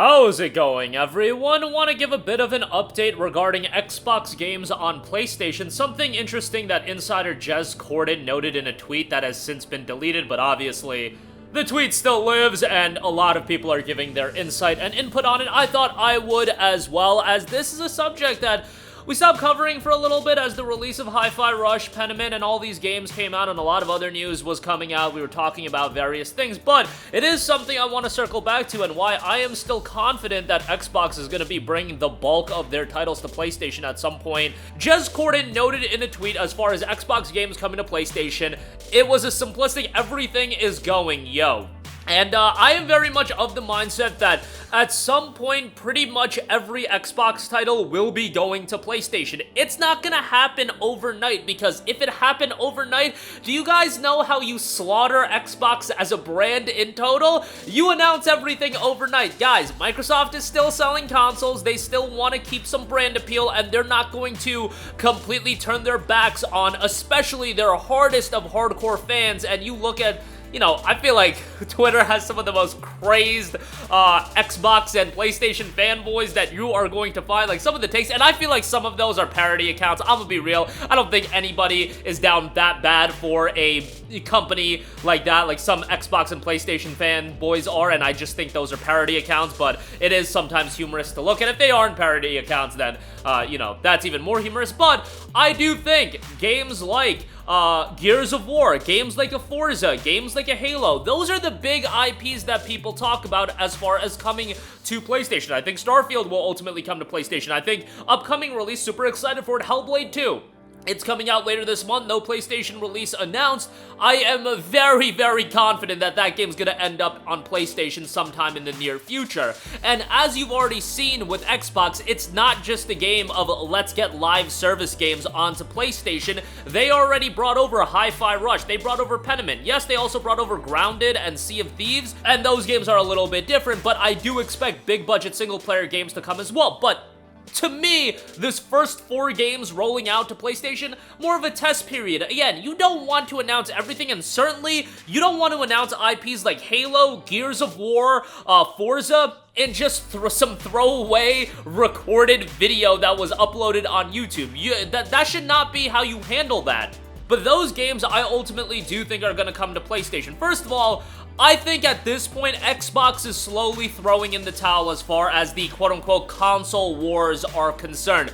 How's it going, everyone? Want to give a bit of an update regarding Xbox games on PlayStation. Something interesting that insider Jez Corden noted in a tweet that has since been deleted, but obviously the tweet still lives and a lot of people are giving their insight and input on it. I thought I would as well, as this is a subject that we stopped covering for a little bit as the release of Hi-Fi Rush, Pentiment, and all these games came out and a lot of other news was coming out. We were talking about various things, but it is something I want to circle back to and why I am still confident that Xbox is going to be bringing the bulk of their titles to PlayStation at some point. Jez Corden noted in a tweet, as far as Xbox games coming to PlayStation, it was a simplistic everything is going, yo. And I am very much of the mindset that at some point, pretty much every Xbox title will be going to PlayStation. It's not gonna happen overnight, because if it happened overnight, do you guys know how you slaughter Xbox as a brand in total? You announce everything overnight. Guys, Microsoft is still selling consoles, they still want to keep some brand appeal, and they're not going to completely turn their backs on, especially their hardest of hardcore fans. And you look at, I feel like Twitter has some of the most crazed Xbox and PlayStation fanboys that you are going to find. Like, some of the takes, and I feel like some of those are parody accounts. I'm gonna be real. I don't think anybody is down that bad for a company like that, like some Xbox and PlayStation fanboys are, and I just think those are parody accounts, but it is sometimes humorous to look at. If they aren't parody accounts, then, that's even more humorous. But I do think games like Gears of War, games like a Forza, games like a Halo, those are the big IPs that people talk about as far as coming to PlayStation. I think Starfield will ultimately come to PlayStation. I think upcoming release, super excited for it, Hellblade 2. It's coming out later this month, no PlayStation release announced. I am very, very confident that that game's gonna end up on PlayStation sometime in the near future. And as you've already seen with Xbox, it's not just a game of let's get live service games onto PlayStation. They already brought over Hi-Fi Rush, they brought over Pentiment. Yes, they also brought over Grounded and Sea of Thieves, and those games are a little bit different, but I do expect big budget single player games to come as well. But to me, this first 4 games rolling out to PlayStation, more of a test period. Again, you don't want to announce everything, and certainly you don't want to announce IPs like Halo, Gears of War, Forza, and just some throwaway recorded video that was uploaded on YouTube. That should not be how you handle that. But those games I ultimately do think are going to come to PlayStation. First of all, I think at this point, Xbox is slowly throwing in the towel as far as the quote-unquote console wars are concerned.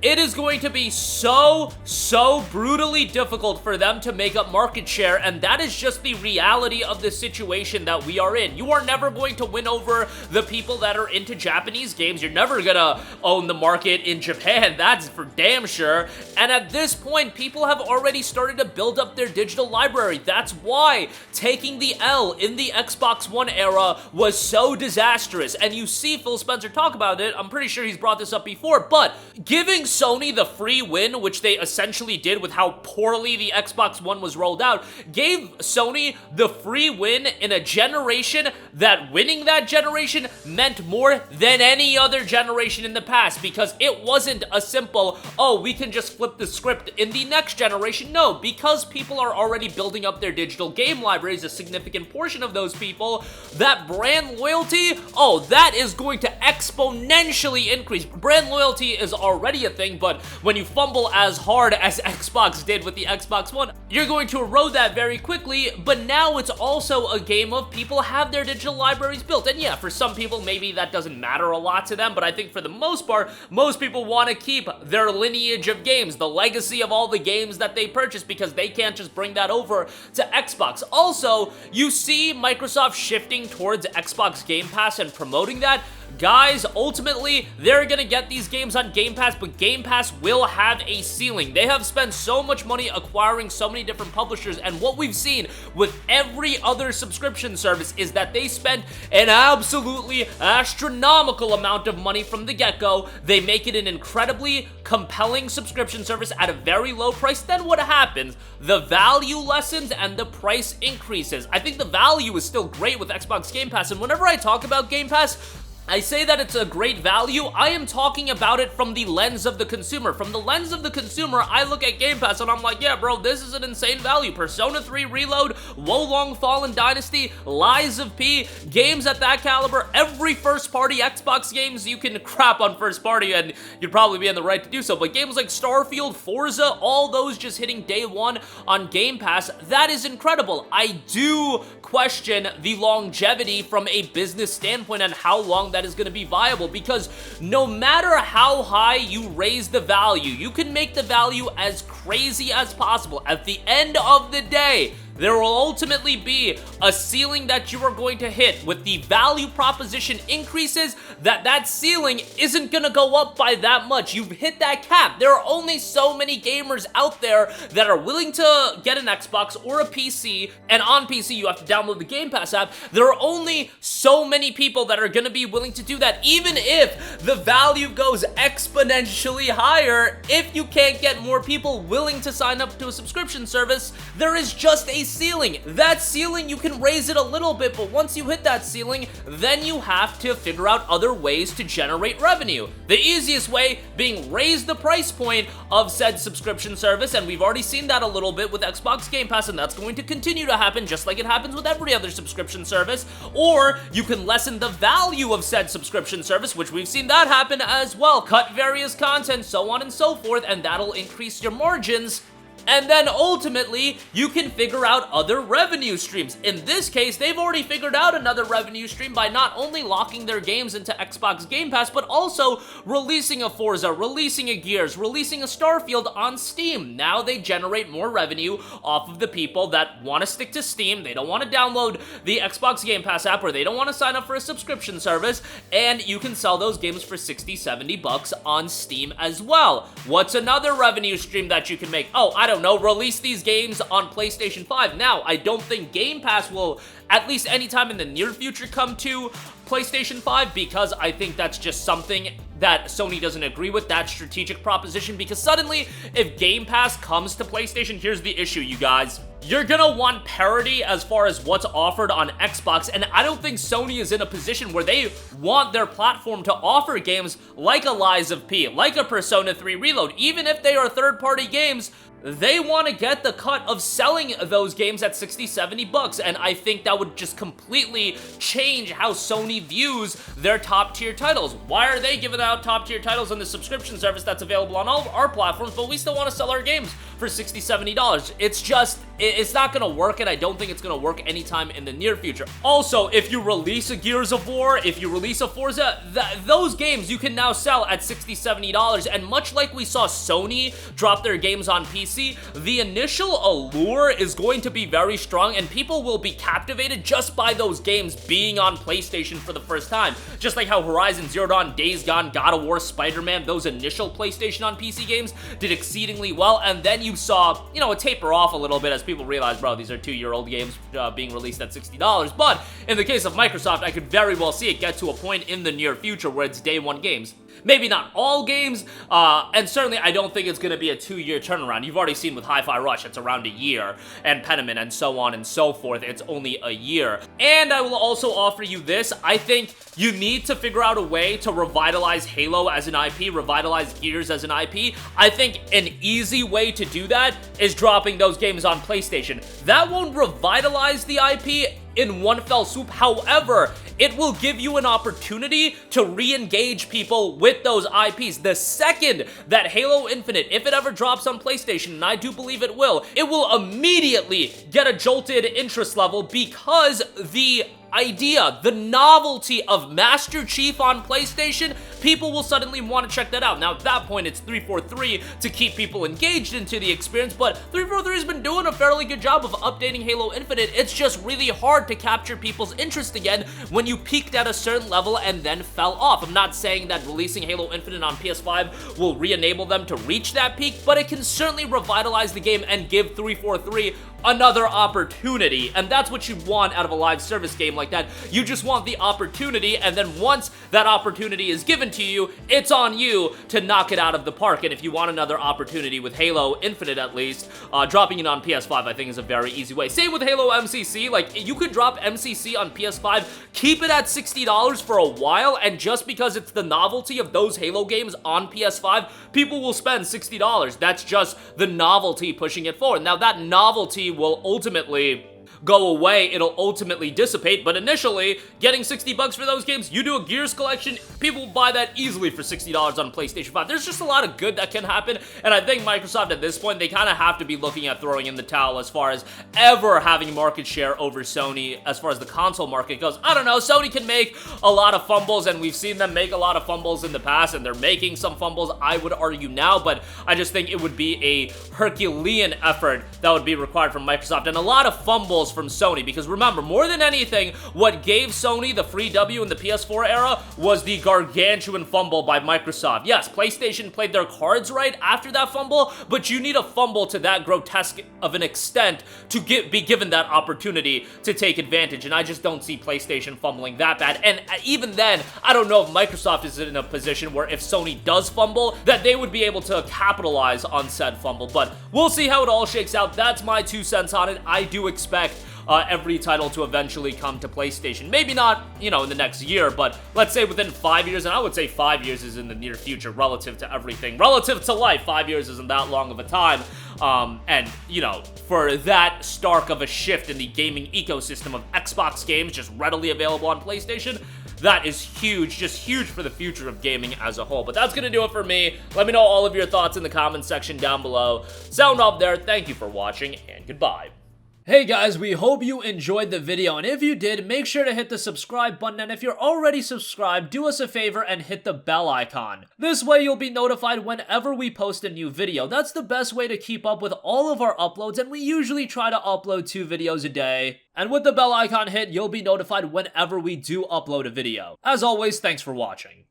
It is going to be so brutally difficult for them to make up market share, and that is just the reality of the situation that we are in. You are never going to win over the people that are into Japanese games. You're never gonna own the market in Japan, that's for damn sure. And at this point, people have already started to build up their digital library. That's why taking the L in the Xbox One era was so disastrous. And you see Phil Spencer talk about it. I'm pretty sure he's brought this up before, but giving Sony the free win, which they essentially did with how poorly the Xbox One was rolled out, gave Sony the free win in a generation that winning that generation meant more than any other generation in the past, because it wasn't a simple, oh, we can just flip the script in the next generation. No, because people are already building up their digital game libraries, a significant portion of those people, that brand loyalty, oh, that is going to exponentially increase. Brand loyalty is already a thing, but when you fumble as hard as Xbox did with the Xbox One, you're going to erode that very quickly. But now it's also a game of people have their digital libraries built, and yeah, for some people maybe that doesn't matter a lot to them, but I think for the most part, most people want to keep their lineage of games, the legacy of all the games that they purchased, because they can't just bring that over to Xbox. Also, you see Microsoft shifting towards Xbox Game Pass and promoting that. Guys, ultimately, they're gonna get these games on Game Pass, but Game Pass will have a ceiling. They have spent so much money acquiring so many different publishers, and what we've seen with every other subscription service is that they spend an absolutely astronomical amount of money from the get-go. They make it an incredibly compelling subscription service at a very low price. Then what happens? The value lessens and the price increases. I think the value is still great with Xbox Game Pass, and whenever I talk about Game Pass, I say that it's a great value. I am talking about it from the lens of the consumer. From the lens of the consumer, I look at Game Pass and I'm like, yeah, bro, this is an insane value. Persona 3 Reload, Wolong Fallen Dynasty, Lies of P, games at that caliber, every first-party Xbox games. You can crap on first-party and you'd probably be in the right to do so, but games like Starfield, Forza, all those just hitting day one on Game Pass, that is incredible. I do question the longevity from a business standpoint and how long that is going to be viable, because no matter how high you raise the value, you can make the value as crazy as possible. At the end of the day, there will ultimately be a ceiling that you are going to hit. With the value proposition increases, that ceiling isn't gonna go up by that much. You've hit that cap. There are only so many gamers out there that are willing to get an Xbox or a PC, and on PC you have to download the Game Pass app. There are only so many people that are gonna be willing to do that. Even if the value goes exponentially higher, if you can't get more people willing to sign up to a subscription service, there is just a ceiling. That ceiling, you can raise it a little bit, but once you hit that ceiling, then you have to figure out other ways to generate revenue. The easiest way being raise the price point of said subscription service, and we've already seen that a little bit with Xbox Game Pass, and that's going to continue to happen just like it happens with every other subscription service. Or you can lessen the value of said subscription service, which we've seen that happen as well. Cut various content, so on and so forth, and that'll increase your margins. And then ultimately, you can figure out other revenue streams. In this case, they've already figured out another revenue stream by not only locking their games into Xbox Game Pass, but also releasing a Forza, releasing a Gears, releasing a Starfield on Steam. Now they generate more revenue off of the people that want to stick to Steam. They don't want to download the Xbox Game Pass app, or they don't want to sign up for a subscription service, and you can sell those games for 60, 70 bucks on Steam as well. What's another revenue stream that you can make? Oh, I don't know, release these games on PlayStation 5. Now, I don't think Game Pass will, at least anytime in the near future, come to PlayStation 5, because I think that's just something that Sony doesn't agree with, that strategic proposition, because suddenly, if Game Pass comes to PlayStation, here's the issue, you guys. You're gonna want parity as far as what's offered on Xbox, and I don't think Sony is in a position where they want their platform to offer games like a Lies of P, like a Persona 3 Reload. Even if they are third-party games, they want to get the cut of selling those games at 60, 70 bucks, and I think that would just completely change how Sony views their top-tier titles. Why are they giving out top-tier titles on the subscription service that's available on all of our platforms, but we still want to sell our games for 60, 70 dollars? It's just, it's not going to work, and I don't think it's going to work anytime in the near future. Also, if you release a Gears of War, if you release a Forza, those games you can now sell at 60, 70 dollars, and much like we saw Sony drop their games on PC, the initial allure is going to be very strong, and people will be captivated just by those games being on PlayStation for the first time. Just like how Horizon Zero Dawn, Days Gone, God of War, Spider-Man, those initial PlayStation on PC games did exceedingly well, and then you saw, you know, a taper off a little bit as people realized, bro, these are 2-year-old games being released at $60. But in the case of Microsoft, I could very well see it get to a point in the near future where it's day one games. Maybe not all games, and certainly I don't think it's going to be a 2-year turnaround. You've already seen with Hi-Fi Rush, it's around a year, and Pentiment, and so on and so forth, it's only a year. And I will also offer you this. I think you need to figure out a way to revitalize Halo as an IP, revitalize Gears as an IP. I think an easy way to do that is dropping those games on PlayStation. That won't revitalize the IP in one fell swoop. However, it will give you an opportunity to re-engage people with those IPs. The second that Halo Infinite, if it ever drops on PlayStation, and I do believe it will immediately get a jolted interest level, because the idea, the novelty of Master Chief on PlayStation, people will suddenly want to check that out. Now, at that point, it's 343 to keep people engaged into the experience, but 343 has been doing a fairly good job of updating Halo Infinite. It's just really hard to capture people's interest again when you peaked at a certain level and then fell off. I'm not saying that releasing Halo Infinite on PS5 will re-enable them to reach that peak, but it can certainly revitalize the game and give 343 another opportunity, and that's what you want out of a live service game like that. You just want the opportunity, and then once that opportunity is given to you, it's on you to knock it out of the park. And if you want another opportunity with Halo Infinite, at least, dropping it on PS5 I think is a very easy way. Same with Halo MCC, like, you could drop MCC on PS5, keep it at $60 for a while, and just because it's the novelty of those Halo games on PS5, people will spend $60. That's just the novelty pushing it forward. Now, that novelty will ultimately go away, it'll ultimately dissipate, but initially, getting 60 bucks for those games, you do a Gears collection, people will buy that easily for $60 on PlayStation 5. There's just a lot of good that can happen, and I think Microsoft at this point, they kind of have to be looking at throwing in the towel as far as ever having market share over Sony as far as the console market goes. I don't know, Sony can make a lot of fumbles, and we've seen them make a lot of fumbles in the past, and they're making some fumbles, I would argue now, but I just think it would be a Herculean effort that would be required from Microsoft, and a lot of fumbles from Sony, because remember, more than anything, what gave Sony the free W in the PS4 era was the gargantuan fumble by Microsoft. Yes, PlayStation played their cards right after that fumble, but you need a fumble to that grotesque of an extent to be given that opportunity to take advantage, and I just don't see PlayStation fumbling that bad, and even then, I don't know if Microsoft is in a position where if Sony does fumble, that they would be able to capitalize on said fumble, but we'll see how it all shakes out. That's my 2 cents on it. I do expect every title to eventually come to PlayStation. Maybe not, you know, in the next year, but let's say within 5 years, and I would say 5 years is in the near future relative to everything. Relative to life, 5 years isn't that long of a time, and, you know, for that stark of a shift in the gaming ecosystem of Xbox games just readily available on PlayStation, that is huge, just huge for the future of gaming as a whole. But that's gonna do it for me. Let me know all of your thoughts in the comments section down below. Sound off there, thank you for watching, and goodbye. Hey guys, we hope you enjoyed the video, and if you did, make sure to hit the subscribe button, and if you're already subscribed, do us a favor and hit the bell icon. This way you'll be notified whenever we post a new video. That's the best way to keep up with all of our uploads, and we usually try to upload 2 videos a day. And with the bell icon hit, you'll be notified whenever we do upload a video. As always, thanks for watching.